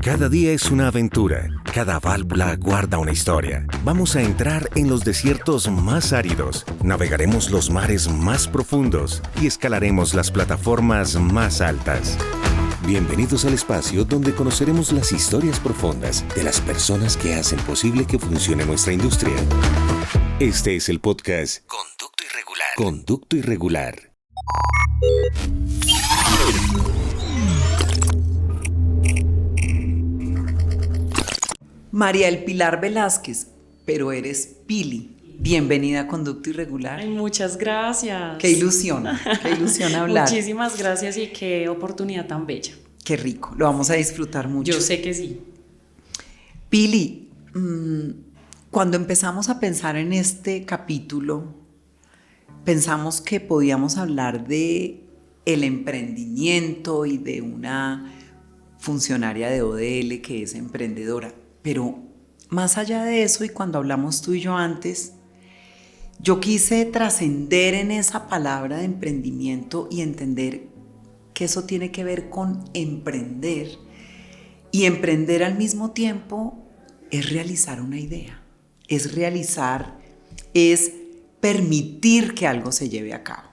Cada día es una aventura, cada válvula guarda una historia. Vamos a entrar en los desiertos más áridos, navegaremos los mares más profundos y escalaremos las plataformas más altas. Bienvenidos al espacio donde conoceremos las historias profundas de las personas que hacen posible que funcione nuestra industria. Este es el podcast Conducto Irregular. Conducto Irregular. María El Pilar Velázquez, pero eres Pili. Bienvenida a Conducto Irregular. Ay, muchas gracias. Qué ilusión hablar. Muchísimas gracias y qué oportunidad tan bella. Qué rico, lo vamos a disfrutar mucho. Yo sé que sí. Pili, cuando empezamos a pensar en este capítulo, pensamos que podíamos hablar de el emprendimiento y de una funcionaria de ODL que es emprendedora. Pero más allá de eso, y cuando hablamos tú y yo antes, yo quise trascender en esa palabra de emprendimiento y entender que eso tiene que ver con emprender. Y emprender al mismo tiempo es realizar una idea, es permitir que algo se lleve a cabo.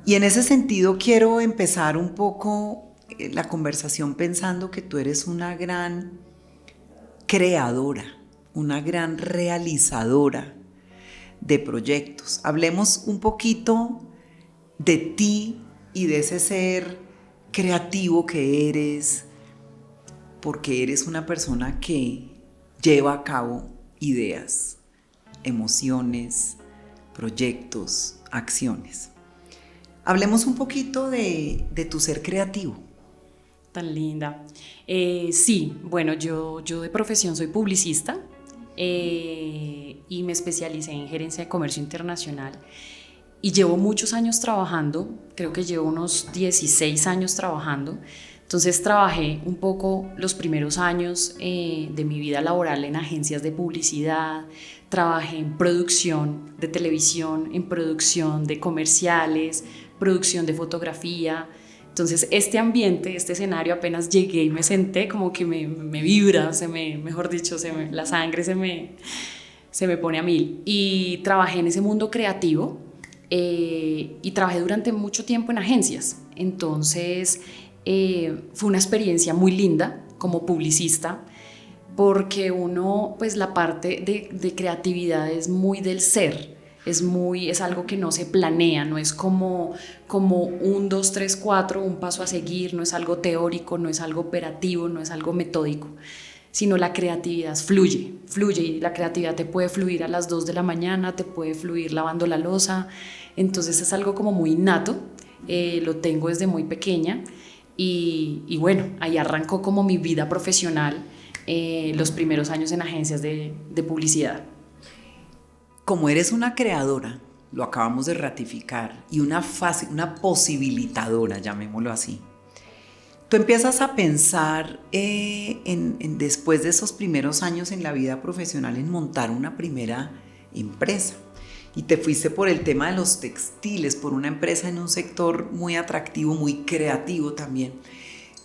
Y en ese sentido quiero empezar un poco la conversación pensando que tú eres una gran creadora, una gran realizadora de proyectos. Hablemos un poquito de ti y de ese ser creativo que eres, porque eres una persona que lleva a cabo ideas, emociones, proyectos, acciones. Hablemos un poquito de tu ser creativo. Tan linda. Sí, bueno, yo de profesión soy publicista y me especialicé en gerencia de comercio internacional y llevo muchos años trabajando, creo que llevo unos 16 años trabajando. Entonces trabajé un poco los primeros años de mi vida laboral en agencias de publicidad, trabajé en producción de televisión, en producción de comerciales, producción de fotografía. Entonces este ambiente, este escenario, apenas llegué y me senté, como que me vibra, mejor dicho, la sangre se me pone a mil. Y trabajé en ese mundo creativo y trabajé durante mucho tiempo en agencias. Entonces fue una experiencia muy linda como publicista, porque uno, pues la parte de creatividad es muy del ser. Es algo que no se planea, no es como 1, 2, 3, 4, un paso a seguir, no es algo teórico, no es algo operativo, no es algo metódico, sino la creatividad fluye y la creatividad te puede fluir a las 2 de la mañana, te puede fluir lavando la loza. Entonces es algo como muy innato, lo tengo desde muy pequeña y bueno, ahí arrancó como mi vida profesional, los primeros años en agencias de publicidad. Como eres una creadora, lo acabamos de ratificar, y una posibilitadora, llamémoslo así, tú empiezas a pensar después de esos primeros años en la vida profesional en montar una primera empresa. Y te fuiste por el tema de los textiles, por una empresa en un sector muy atractivo, muy creativo también.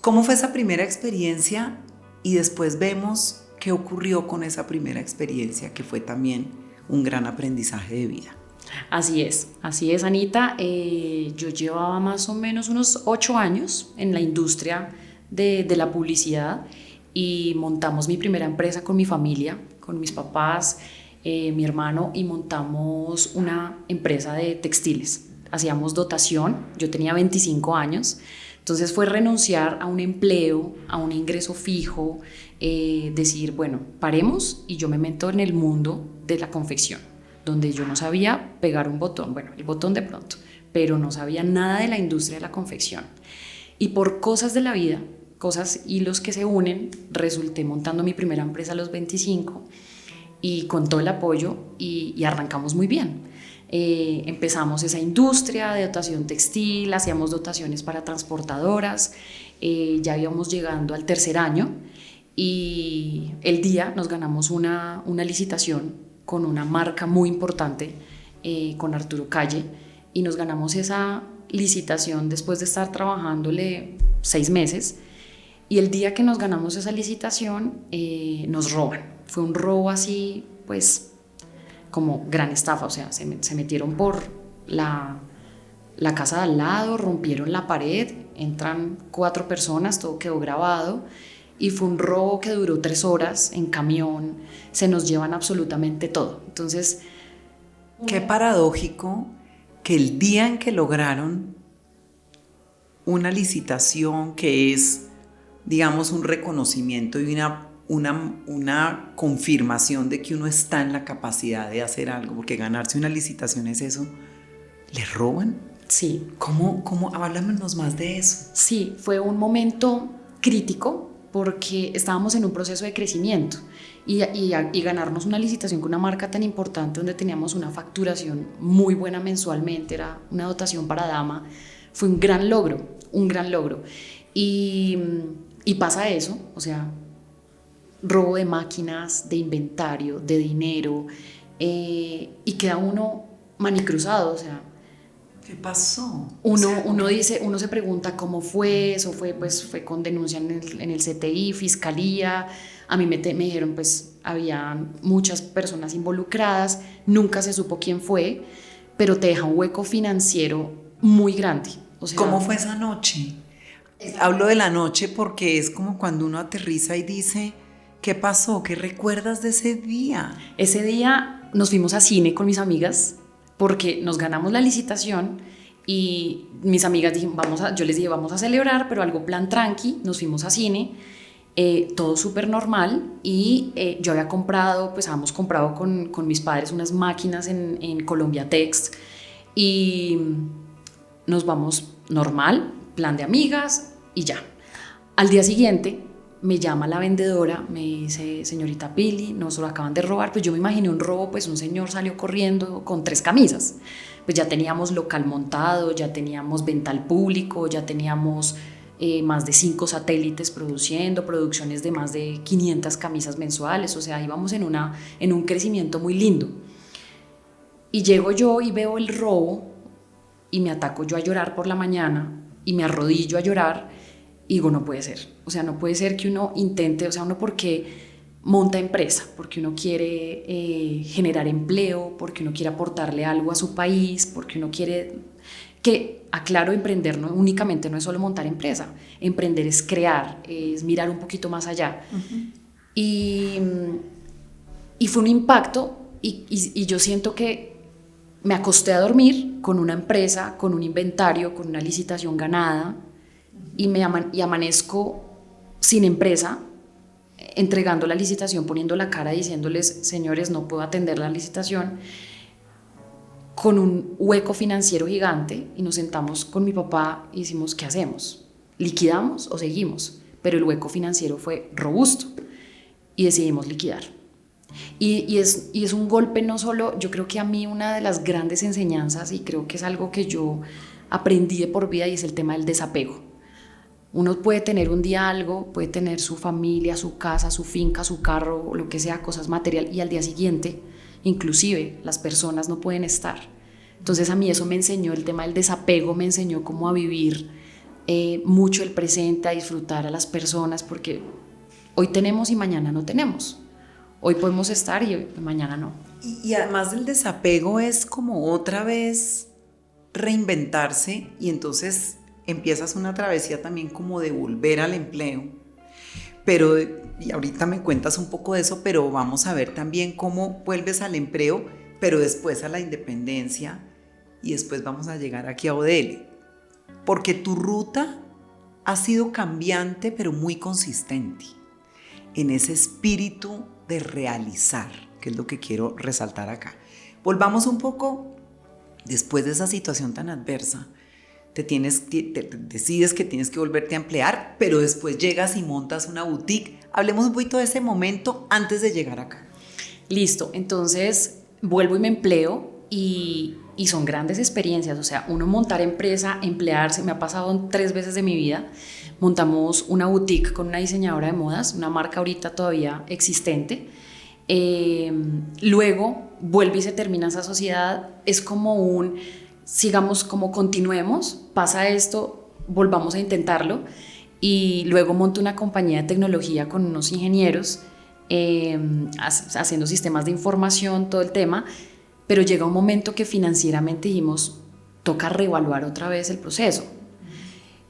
¿Cómo fue esa primera experiencia? Y después vemos qué ocurrió con esa primera experiencia, que fue también un gran aprendizaje de vida. Así es, Anita. Yo llevaba más o menos unos 8 años en la industria de la publicidad y montamos mi primera empresa con mi familia, con mis papás, mi hermano, y montamos una empresa de textiles. Hacíamos dotación, yo tenía 25 años, entonces fue renunciar a un empleo, a un ingreso fijo, decir, bueno, paremos y yo me meto en el mundo de la confección, donde yo no sabía pegar un botón, bueno, el botón de pronto, pero no sabía nada de la industria de la confección. Y por cosas de la vida, cosas, hilos que se unen, resulté montando mi primera empresa a los 25 y con todo el apoyo y arrancamos muy bien. Empezamos esa industria de dotación textil, hacíamos dotaciones para transportadoras, ya íbamos llegando al 3er año y el día nos ganamos una licitación con una marca muy importante, con Arturo Calle, y nos ganamos esa licitación después de estar trabajándole 6 meses Y el día que nos ganamos esa licitación, nos roban. Fue un robo así, pues, como gran estafa. O sea, se metieron por la casa de al lado, rompieron la pared, entran 4 personas, todo quedó grabado. Y fue un robo que duró 3 horas en camión. Se nos llevan absolutamente todo. Entonces, qué paradójico que el día en que lograron una licitación que es, digamos, un reconocimiento y una confirmación de que uno está en la capacidad de hacer algo, porque ganarse una licitación es eso, ¿les roban? sí. ¿Cómo? Háblanos más de eso. Sí, fue un momento crítico porque estábamos en un proceso de crecimiento y ganarnos una licitación con una marca tan importante donde teníamos una facturación muy buena mensualmente, era una dotación para Dama, fue un gran logro, un gran logro. Y pasa eso, o sea, robo de máquinas, de inventario, de dinero, y queda uno manicruzado, o sea, ¿qué pasó? uno dice, uno se pregunta cómo fue, eso fue con denuncia en el CTI, fiscalía, a mí me dijeron pues había muchas personas involucradas, nunca se supo quién fue, pero te deja un hueco financiero muy grande. O sea, ¿cómo fue esa noche? Hablo de la noche porque es como cuando uno aterriza y dice, ¿qué pasó? ¿Qué recuerdas de ese día? Ese día nos fuimos a cine con mis amigas porque nos ganamos la licitación y mis amigas dijeron, yo les dije, vamos a celebrar, pero algo plan tranqui, nos fuimos a cine, todo súper normal y yo había comprado, pues habíamos comprado con mis padres unas máquinas en Colombia Text y nos vamos normal, plan de amigas y ya. Al día siguiente me llama la vendedora, me dice, señorita Pili, nos lo acaban de robar. Pues yo me imaginé un robo, pues un señor salió corriendo con 3 camisas. Pues ya teníamos local montado, ya teníamos venta al público, ya teníamos más de 5 satélites produciendo, producciones de más de 500 camisas mensuales. O sea, íbamos en un crecimiento muy lindo. Y llego yo y veo el robo y me ataco yo a llorar por la mañana y me arrodillo a llorar y digo, no puede ser. O sea, no puede ser que uno intente, o sea, uno porque monta empresa, porque uno quiere generar empleo, porque uno quiere aportarle algo a su país, porque uno quiere que, aclaro, emprender no únicamente no es solo montar empresa, emprender es crear, es mirar un poquito más allá. Uh-huh. Y fue un impacto y yo siento que me acosté a dormir con una empresa, con un inventario, con una licitación ganada y amanezco sin empresa, entregando la licitación, poniendo la cara, diciéndoles, señores, no puedo atender la licitación, con un hueco financiero gigante y nos sentamos con mi papá y decimos, ¿qué hacemos? ¿Liquidamos o seguimos? Pero el hueco financiero fue robusto y decidimos liquidar. Y es un golpe no solo, yo creo que a mí una de las grandes enseñanzas y creo que es algo que yo aprendí de por vida y es el tema del desapego. Uno puede tener un día algo, puede tener su familia, su casa, su finca, su carro, lo que sea, cosas materiales, y al día siguiente, inclusive, las personas no pueden estar. Entonces a mí eso me enseñó, el tema del desapego me enseñó cómo a vivir mucho el presente, a disfrutar a las personas, porque hoy tenemos y mañana no tenemos. Hoy podemos estar y mañana no. Y además del desapego es como otra vez reinventarse y entonces empiezas una travesía también como de volver al empleo, pero, y ahorita me cuentas un poco de eso, pero vamos a ver también cómo vuelves al empleo, pero después a la independencia y después vamos a llegar aquí a ODL, porque tu ruta ha sido cambiante pero muy consistente en ese espíritu de realizar, que es lo que quiero resaltar acá. Volvamos un poco, después de esa situación tan adversa, decides que tienes que volverte a emplear, pero después llegas y montas una boutique. Hablemos un poquito de ese momento antes de llegar acá. Listo, entonces vuelvo y me empleo y son grandes experiencias, o sea, uno montar empresa, emplearse, me ha pasado 3 veces de mi vida. Montamos una boutique con una diseñadora de modas, una marca ahorita todavía existente. Luego vuelve y se termina esa sociedad, es como sigamos, como continuemos, pasa esto, volvamos a intentarlo y luego monté una compañía de tecnología con unos ingenieros haciendo sistemas de información, todo el tema, pero llega un momento que financieramente dijimos, toca reevaluar otra vez el proceso,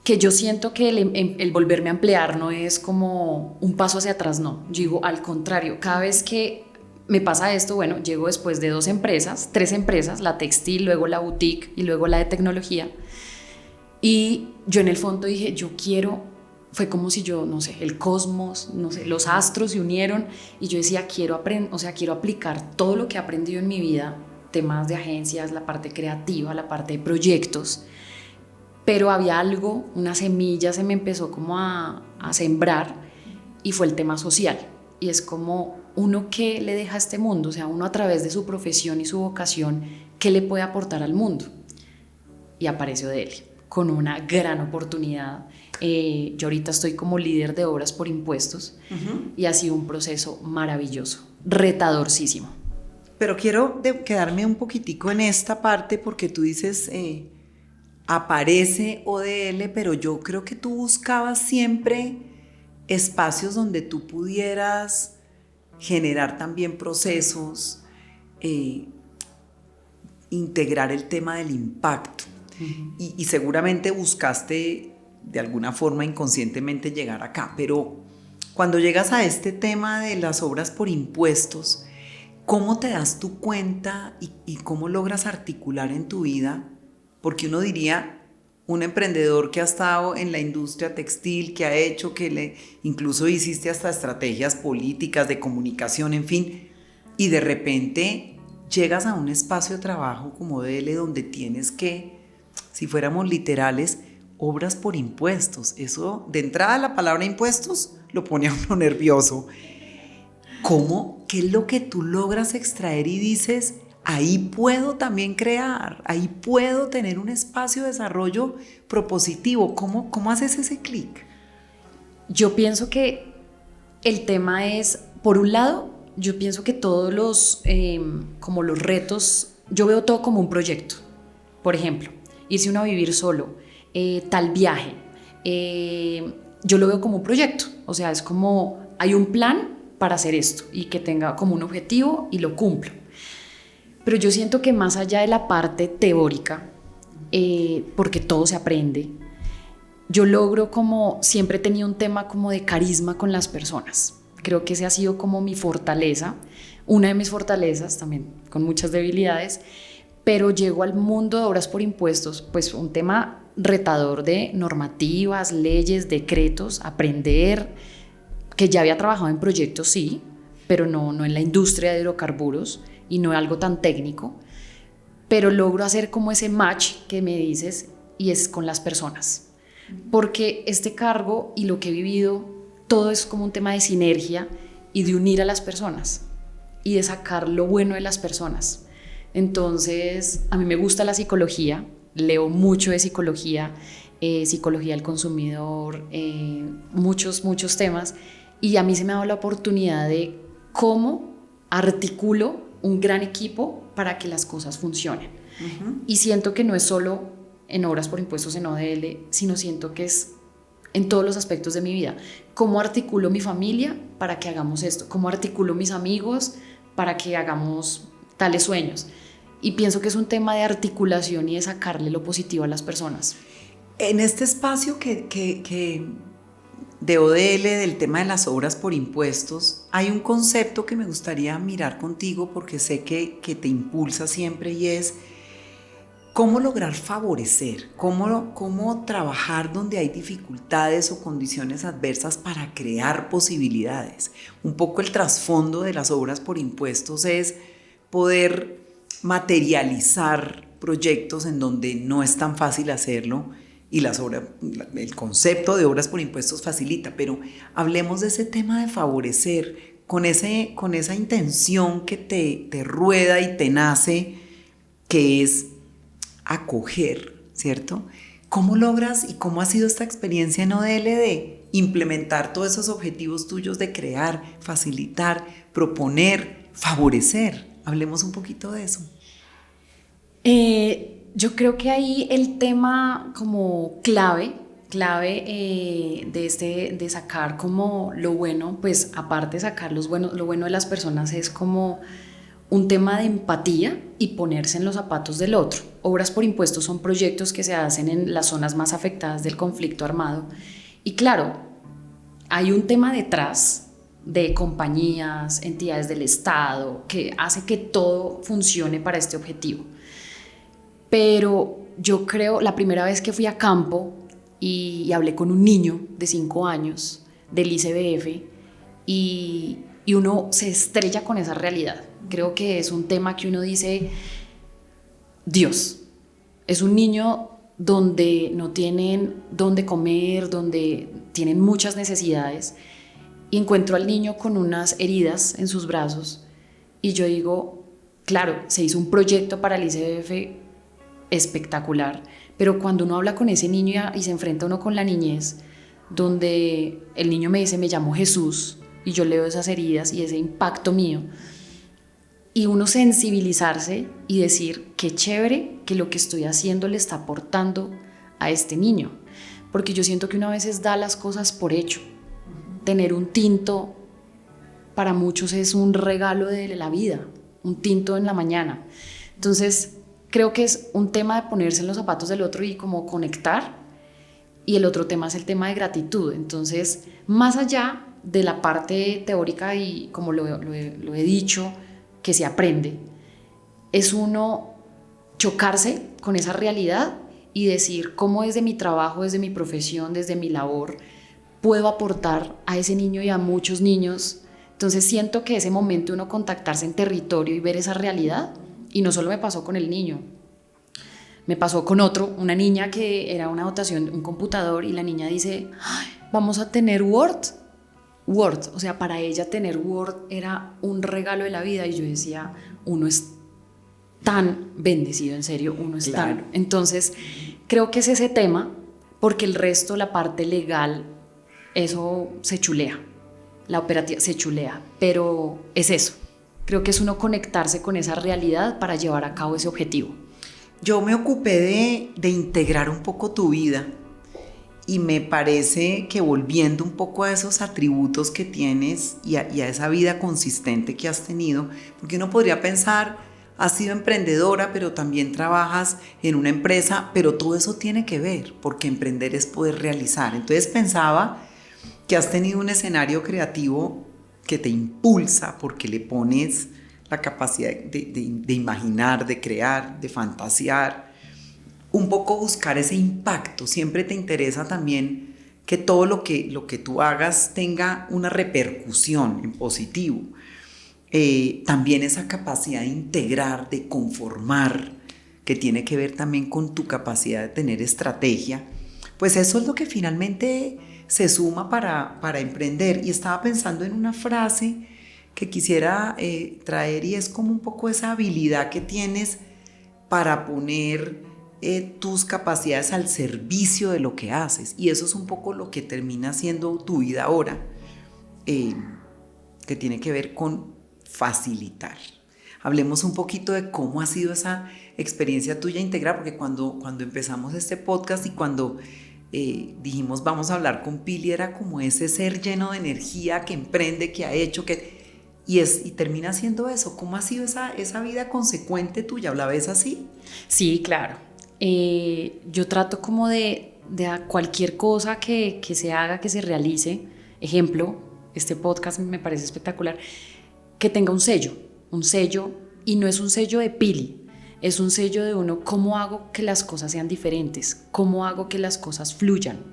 que yo siento que el volverme a emplear no es como un paso hacia atrás, no, yo digo al contrario, cada vez que me pasa esto, bueno, llego después de 3 empresas, la textil, luego la boutique y luego la de tecnología, y yo en el fondo dije, yo quiero. Fue como si yo, no sé, el cosmos, no sé, los astros se unieron y yo decía, quiero aplicar todo lo que he aprendido en mi vida, temas de agencias, la parte creativa, la parte de proyectos, pero había algo, una semilla se me empezó como a sembrar y fue el tema social. Y es como uno que le deja a este mundo, o sea, uno a través de su profesión y su vocación, ¿qué le puede aportar al mundo? Y apareció Dele con una gran oportunidad. Yo ahorita estoy como líder de obras por impuestos y ha sido un proceso maravilloso, retadorcísimo. Pero quiero quedarme un poquitico en esta parte porque tú dices, aparece ODL, pero yo creo que tú buscabas siempre espacios donde tú pudieras generar también procesos, integrar el tema del impacto. Y seguramente buscaste de alguna forma inconscientemente llegar acá, pero cuando llegas a este tema de las obras por impuestos, ¿cómo te das tu cuenta y cómo logras articular en tu vida? Porque uno diría, un emprendedor que ha estado en la industria textil, que ha hecho, incluso hiciste hasta estrategias políticas de comunicación, en fin, y de repente llegas a un espacio de trabajo como DL donde tienes que, si fuéramos literales, obras por impuestos. Eso, de entrada, la palabra impuestos lo pone a uno nervioso. ¿Cómo? ¿Qué es lo que tú logras extraer y dices, ahí puedo también crear, ahí puedo tener un espacio de desarrollo propositivo? ¿Cómo haces ese clic? Yo pienso que el tema es, por un lado, yo pienso que todos los retos, yo veo todo como un proyecto. Por ejemplo, irse uno a vivir solo, tal viaje, yo lo veo como un proyecto, o sea, es como hay un plan para hacer esto y que tenga como un objetivo y lo cumplo. Pero yo siento que más allá de la parte teórica, porque todo se aprende, yo logro como, siempre he tenido un tema como de carisma con las personas. Creo que ese ha sido como mi fortaleza, una de mis fortalezas, también con muchas debilidades, pero llego al mundo de obras por impuestos, pues un tema retador de normativas, leyes, decretos, aprender, que ya había trabajado en proyectos, sí, pero no en la industria de hidrocarburos y no algo tan técnico, pero logro hacer como ese match que me dices y es con las personas, porque este cargo y lo que he vivido, todo es como un tema de sinergia y de unir a las personas y de sacar lo bueno de las personas. Entonces, a mí me gusta la psicología, leo mucho de psicología, psicología del consumidor, muchos temas, y a mí se me ha dado la oportunidad de cómo articulo un gran equipo para que las cosas funcionen. Y siento que no es solo en obras por impuestos en ODL, sino siento que es en todos los aspectos de mi vida. ¿Cómo articulo mi familia para que hagamos esto? ¿Cómo articulo mis amigos para que hagamos tales sueños? Y pienso que es un tema de articulación y de sacarle lo positivo a las personas. En este espacio que de ODL, del tema de las obras por impuestos, hay un concepto que me gustaría mirar contigo porque sé que te impulsa siempre y es cómo lograr favorecer, cómo trabajar donde hay dificultades o condiciones adversas para crear posibilidades. Un poco el trasfondo de las obras por impuestos es poder materializar proyectos en donde no es tan fácil hacerlo y el concepto de obras por impuestos facilita, pero hablemos de ese tema de favorecer con esa intención que te rueda y te nace, que es acoger, ¿cierto? ¿Cómo logras y cómo ha sido esta experiencia en ODL de implementar todos esos objetivos tuyos de crear, facilitar, proponer, favorecer? Hablemos un poquito de eso. Yo creo que ahí el tema como clave clave de sacar como lo bueno, pues aparte de sacar lo bueno de las personas es como un tema de empatía y ponerse en los zapatos del otro. Obras por Impuestos son proyectos que se hacen en las zonas más afectadas del conflicto armado. Y claro, hay un tema detrás de compañías, entidades del Estado, que hace que todo funcione para este objetivo. Pero yo creo, la primera vez que fui a campo y hablé con un niño de 5 años del ICBF y uno se estrella con esa realidad. Creo que es un tema que uno dice, Dios, es un niño donde no tienen dónde comer, donde tienen muchas necesidades, y encuentro al niño con unas heridas en sus brazos y yo digo, claro, se hizo un proyecto para el ICBF espectacular, pero cuando uno habla con ese niño y se enfrenta uno con la niñez, donde el niño me dice, me llamo Jesús, y yo leo esas heridas y ese impacto mío, y uno sensibilizarse y decir, qué chévere que lo que estoy haciendo le está aportando a este niño, porque yo siento que uno a veces da las cosas por hecho. Tener un tinto para muchos es un regalo de la vida, un tinto en la mañana. Entonces creo que es un tema de ponerse en los zapatos del otro y como conectar, y el otro tema es el tema de gratitud. Entonces, más allá de la parte teórica y como lo he dicho, que se aprende, es uno chocarse con esa realidad y decir cómo desde mi trabajo, desde mi profesión, desde mi labor, puedo aportar a ese niño y a muchos niños. Entonces siento que ese momento uno contactarse en territorio y ver esa realidad, y no solo me pasó con el niño, me pasó con una niña que era una dotación, un computador, y la niña dice, "Ay, vamos a tener Word, o sea, para ella tener Word era un regalo de la vida", y yo decía, uno es tan bendecido, en serio, uno es Claro. tan... Entonces, creo que es ese tema, porque el resto, la parte legal, eso se chulea, la operativa se chulea, pero es eso, creo que es uno conectarse con esa realidad para llevar a cabo ese objetivo. Yo me ocupé de integrar un poco tu vida, y me parece que volviendo un poco a esos atributos que tienes y a esa vida consistente que has tenido, porque uno podría pensar, has sido emprendedora, pero también trabajas en una empresa, pero todo eso tiene que ver, porque emprender es poder realizar. Entonces pensaba que has tenido un escenario creativo que te impulsa, porque le pones la capacidad de imaginar, de crear, de fantasear, un poco buscar ese impacto. Siempre te interesa también que todo lo que tú hagas tenga una repercusión en positivo. También esa capacidad de integrar, de conformar, que tiene que ver también con tu capacidad de tener estrategia, pues eso es lo que finalmente se suma para emprender. Y estaba pensando en una frase que quisiera traer, y es como un poco esa habilidad que tienes para poner tus capacidades al servicio de lo que haces, y eso es un poco lo que termina siendo tu vida ahora, que tiene que ver con facilitar. Hablemos un poquito de cómo ha sido esa experiencia tuya integral, porque cuando empezamos este podcast y cuando dijimos vamos a hablar con Pili, era como ese ser lleno de energía que emprende, que ha hecho, y termina siendo eso. ¿Cómo ha sido esa vida consecuente tuya? ¿La ves así? Sí, claro. Yo trato como de cualquier cosa que se haga, que se realice, ejemplo, este podcast me parece espectacular, que tenga un sello, y no es un sello de Pili, es un sello de uno, cómo hago que las cosas sean diferentes, cómo hago que las cosas fluyan,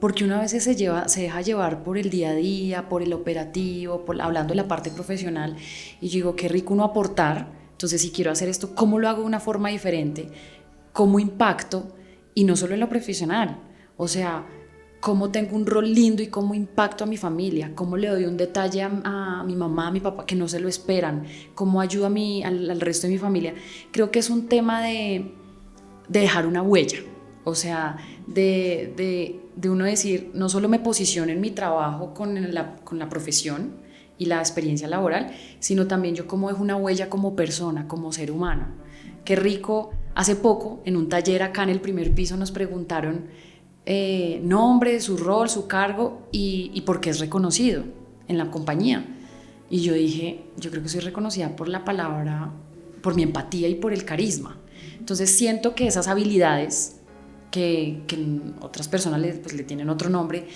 porque uno a veces se deja llevar por el día a día, por el operativo, hablando de la parte profesional, y yo digo, qué rico uno aportar. Entonces, si quiero hacer esto, ¿cómo lo hago de una forma diferente? ¿Cómo impacto? Y no solo en lo profesional, o sea, ¿cómo tengo un rol lindo y cómo impacto a mi familia? ¿Cómo le doy un detalle a mi mamá, a mi papá que no se lo esperan? ¿Cómo ayudo al resto de mi familia? Creo que es un tema de dejar una huella, o sea, de uno decir, no solo me posiciono en mi trabajo con la profesión y la experiencia laboral, sino también yo cómo dejo una huella como persona, como ser humano. Qué rico, hace poco en un taller acá en el primer piso nos preguntaron nombre, su rol, su cargo y porque es reconocido en la compañía. Y yo dije, yo creo que soy reconocida por la palabra, por mi empatía y por el carisma. Entonces siento que esas habilidades que otras personas le tienen otro nombre,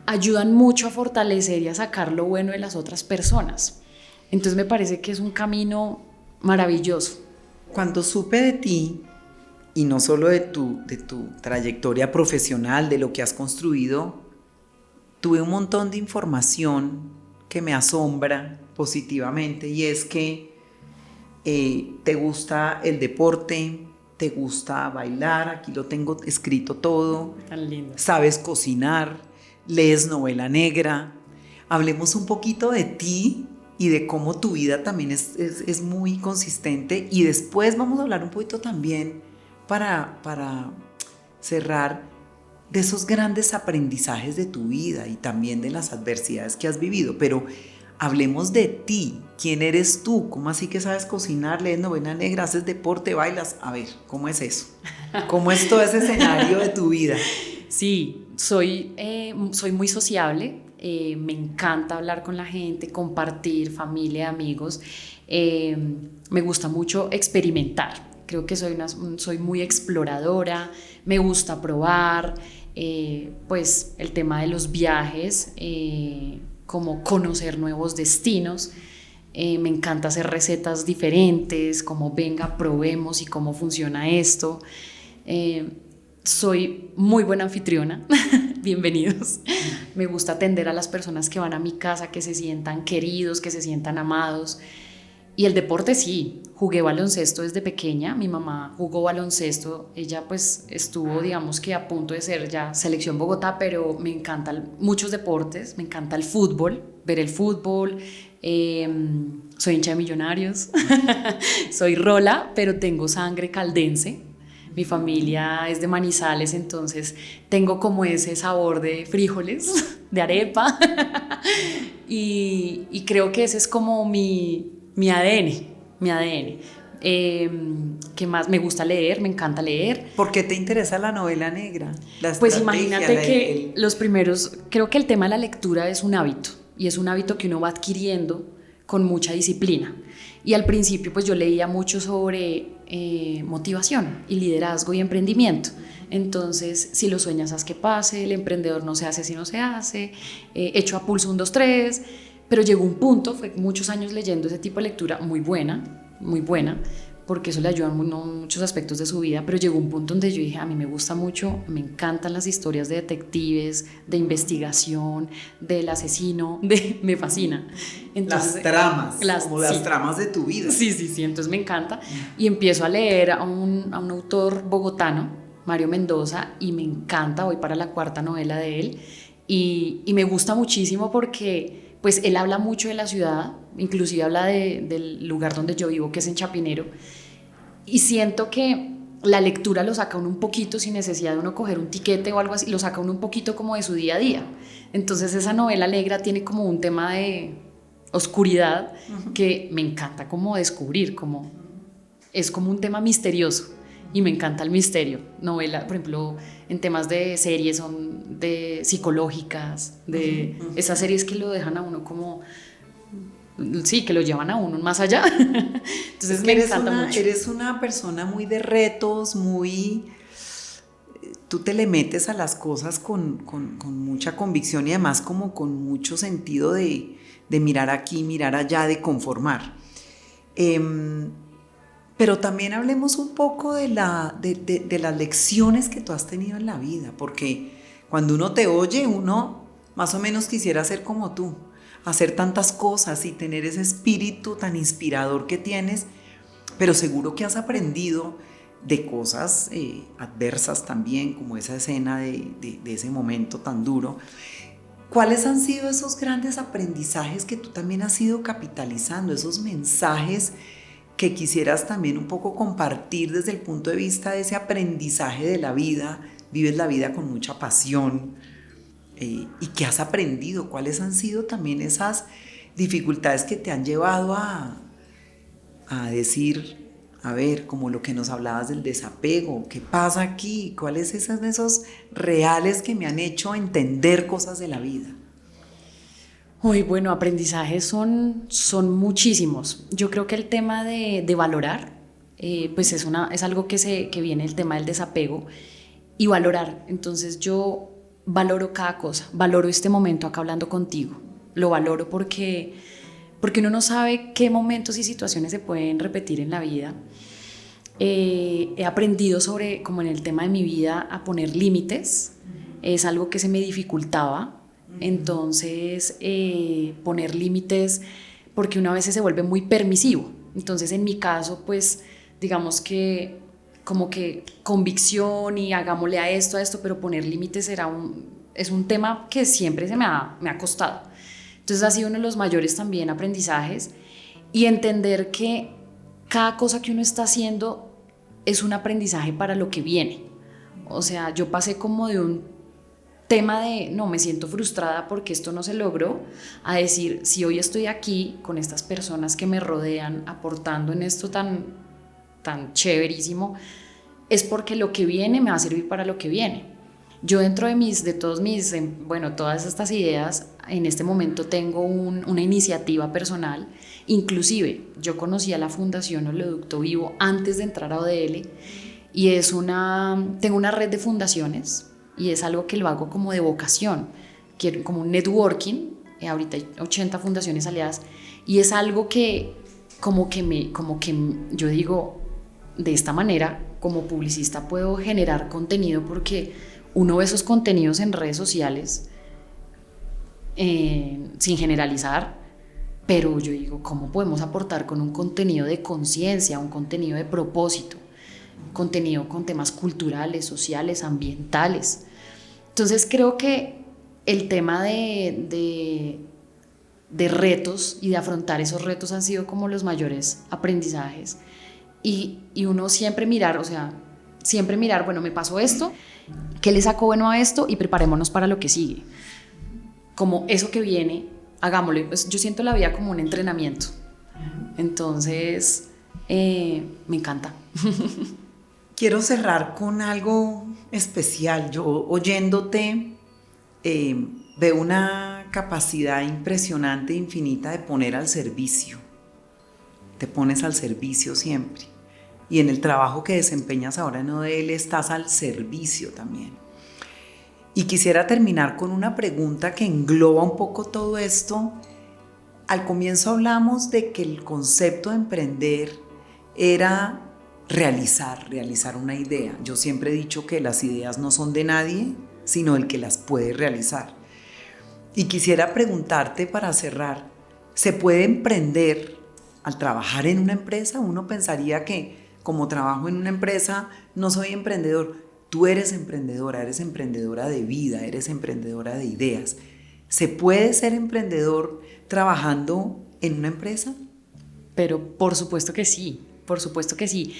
ayudan mucho a fortalecer y a sacar lo bueno de las otras personas. Entonces me parece que es un camino maravilloso. Cuando supe de ti, y no solo de tu trayectoria profesional, de lo que has construido, tuve un montón de información que me asombra positivamente, y es que te gusta el deporte, te gusta bailar, aquí lo tengo escrito todo, Tan lindo. Sabes cocinar, lees novela negra. Hablemos un poquito de ti y de cómo tu vida también es muy consistente, y después vamos a hablar un poquito también para cerrar de esos grandes aprendizajes de tu vida y también de las adversidades que has vivido. Pero hablemos de ti. ¿Quién eres tú? ¿Cómo así que sabes cocinar, lees novela negra, haces deporte, bailas? A ver, ¿cómo es eso? ¿Cómo es todo ese escenario de tu vida? Sí, soy muy sociable, me encanta hablar con la gente, compartir, familia, amigos. Me gusta mucho experimentar. Creo que soy muy exploradora, me gusta probar, pues el tema de los viajes, como conocer nuevos destinos. Me encanta hacer recetas diferentes, como venga, probemos y cómo funciona esto. Soy muy buena anfitriona, bienvenidos. Me gusta atender a las personas que van a mi casa, que se sientan queridos, que se sientan amados. Y el deporte sí, jugué baloncesto desde pequeña, mi mamá jugó baloncesto, ella pues estuvo, digamos que a punto de ser ya selección Bogotá, pero me encantan muchos deportes, me encanta el fútbol, ver el fútbol, soy hincha de Millonarios, soy rola, pero tengo sangre caldense. Mi familia es de Manizales, entonces tengo como ese sabor de frijoles, de arepa, y creo que ese es como mi ADN. ¿Qué más? Me gusta leer, me encanta leer. ¿Por qué te interesa la novela negra? Pues imagínate que los primeros, creo que el tema de la lectura es un hábito, y es un hábito que uno va adquiriendo con mucha disciplina. Y al principio pues yo leía mucho sobre motivación y liderazgo y emprendimiento. Entonces, si lo sueñas, haz que pase, el emprendedor no se hace si no se hace, hecho a pulso 1, 2, 3. Pero llegó un punto, fue muchos años leyendo ese tipo de lectura muy buena, porque eso le ayuda en muchos aspectos de su vida, pero llegó un punto donde yo dije, a mí me gusta mucho, me encantan las historias de detectives, de investigación, del asesino, me fascina. Entonces, las tramas, como las sí, tramas de tu vida. Sí, entonces me encanta. Y empiezo a leer a un autor bogotano, Mario Mendoza, y me encanta, voy para la 4ª novela de él, y me gusta muchísimo porque pues él habla mucho de la ciudad, inclusive habla del lugar donde yo vivo, que es en Chapinero, y siento que la lectura lo saca uno un poquito, sin necesidad de uno coger un tiquete o algo así, lo saca uno un poquito como de su día a día. Entonces esa novela negra tiene como un tema de oscuridad que me encanta como descubrir, es como un tema misterioso. Y me encanta el misterio. Novela, por ejemplo, en temas de series son de psicológicas, de esas series que lo dejan a uno como, sí, que lo llevan a uno más allá. Entonces me encanta mucho. Eres una persona muy de retos, tú te le metes a las cosas con mucha convicción, y además como con mucho sentido de mirar aquí, mirar allá, de conformar. Pero también hablemos un poco de las lecciones que tú has tenido en la vida, porque cuando uno te oye, uno más o menos quisiera ser como tú, hacer tantas cosas y tener ese espíritu tan inspirador que tienes, pero seguro que has aprendido de cosas adversas también, como esa escena de ese momento tan duro. ¿Cuáles han sido esos grandes aprendizajes que tú también has ido capitalizando, esos mensajes que quisieras también un poco compartir desde el punto de vista de ese aprendizaje de la vida? Vives la vida con mucha pasión, y ¿qué has aprendido? ¿Cuáles han sido también esas dificultades que te han llevado a decir, A ver, como lo que nos hablabas del desapego, ¿qué pasa aquí? ¿Cuáles son esos reales que me han hecho entender cosas de la vida? Uy, bueno, aprendizajes son muchísimos. Yo creo que el tema de valorar, pues es algo que viene el tema del desapego y valorar. Entonces yo valoro cada cosa, valoro este momento acá hablando contigo, lo valoro porque uno no sabe qué momentos y situaciones se pueden repetir en la vida. He aprendido como en el tema de mi vida, a poner límites, es algo que se me dificultaba. Entonces, poner límites, porque uno a veces se vuelve muy permisivo. Entonces, en mi caso, pues, digamos que como que convicción y hagámosle a esto, pero poner límites es un tema que siempre me ha costado. Entonces, ha sido uno de los mayores también aprendizajes, y entender que cada cosa que uno está haciendo es un aprendizaje para lo que viene. O sea, yo pasé como de un tema de no, me siento frustrada porque esto no se logró, a decir, si hoy estoy aquí con estas personas que me rodean aportando en esto tan chéverísimo, es porque lo que viene me va a servir para lo que viene. Yo dentro de todas estas ideas, en este momento tengo una iniciativa personal. Inclusive yo conocí a la Fundación Oleoducto Vivo antes de entrar a ODL, y tengo una red de fundaciones, y es algo que lo hago como de vocación, quiero como un networking. Ahorita hay 80 fundaciones aliadas, y es algo que como que yo digo, de esta manera como publicista puedo generar contenido, porque uno ve esos contenidos en redes sociales, sin generalizar, pero yo digo, ¿cómo podemos aportar con un contenido de conciencia, un contenido de propósito, contenido con temas culturales, sociales, ambientales? Entonces creo que el tema de retos y de afrontar esos retos han sido como los mayores aprendizajes, y uno siempre mirar, bueno, me pasó esto, ¿qué le saco bueno a esto? Y preparémonos para lo que sigue. Como eso que viene, hagámoslo. Pues yo siento la vida como un entrenamiento. Entonces, me encanta. Quiero cerrar con algo especial. Yo, oyéndote, veo una capacidad impresionante, infinita, de poner al servicio. Te pones al servicio siempre. Y en el trabajo que desempeñas ahora en ODL estás al servicio también. Y quisiera terminar con una pregunta que engloba un poco todo esto. Al comienzo hablamos de que el concepto de emprender era realizar una idea. Yo siempre he dicho que las ideas no son de nadie, sino el que las puede realizar. Y quisiera preguntarte, para cerrar, ¿se puede emprender al trabajar en una empresa? Uno pensaría que como trabajo en una empresa no soy emprendedor. Tú eres emprendedora de vida, eres emprendedora de ideas. ¿Se puede ser emprendedor trabajando en una empresa? Pero por supuesto que sí, por supuesto que sí.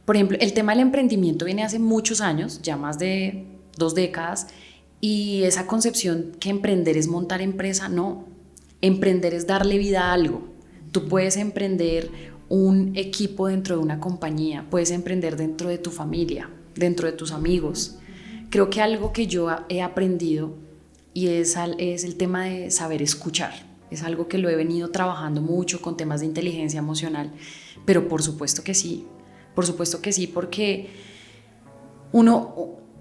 Por ejemplo, el tema del emprendimiento viene hace muchos años, ya más de 2 décadas, y esa concepción que emprender es montar empresa, no. Emprender es darle vida a algo. Tú puedes emprender un equipo dentro de una compañía, puedes emprender dentro de tu familia, dentro de tus amigos. Creo que algo que yo he aprendido y es el tema de saber escuchar. Es algo que lo he venido trabajando mucho con temas de inteligencia emocional, pero por supuesto que sí, porque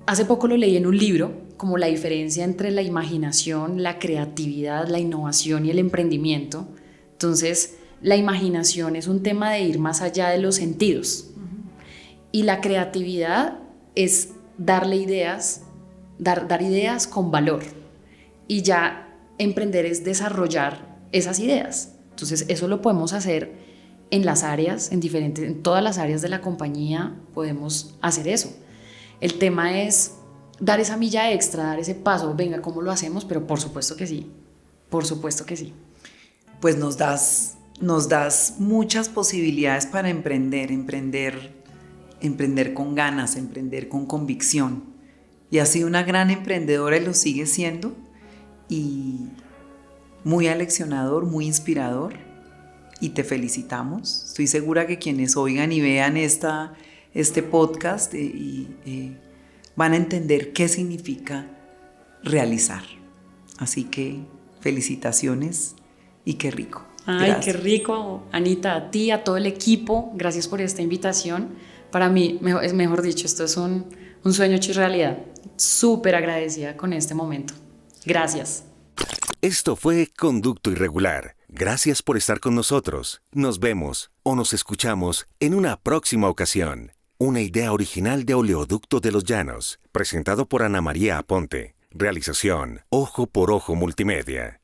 hace poco lo leí en un libro, como la diferencia entre la imaginación, la creatividad, la innovación y el emprendimiento. Entonces, la imaginación es un tema de ir más allá de los sentidos. Y la creatividad es darle ideas, dar ideas con valor. Y ya emprender es desarrollar esas ideas. Entonces, eso lo podemos hacer en las áreas, en todas las áreas de la compañía podemos hacer eso. El tema es dar esa milla extra, dar ese paso. Venga, ¿cómo lo hacemos? Pero por supuesto que sí. Por supuesto que sí. Pues nos das muchas posibilidades para emprender con ganas, emprender con convicción. Y has sido una gran emprendedora y lo sigues siendo, y muy aleccionador, muy inspirador. y te felicitamos. Estoy segura que quienes oigan y vean este podcast van a entender qué significa realizar. Así que felicitaciones y qué rico. Ay, Gracias. qué rico, Anita, a ti, a todo el equipo, gracias por esta invitación. Para mí, mejor dicho, esto es un sueño hecho realidad. Súper agradecida con este momento. Gracias. Esto fue Conducto Irregular. Gracias por estar con nosotros. Nos vemos o nos escuchamos en una próxima ocasión. Una idea original de Oleoducto de los Llanos, presentado por Ana María Aponte. Realización Ojo por Ojo Multimedia.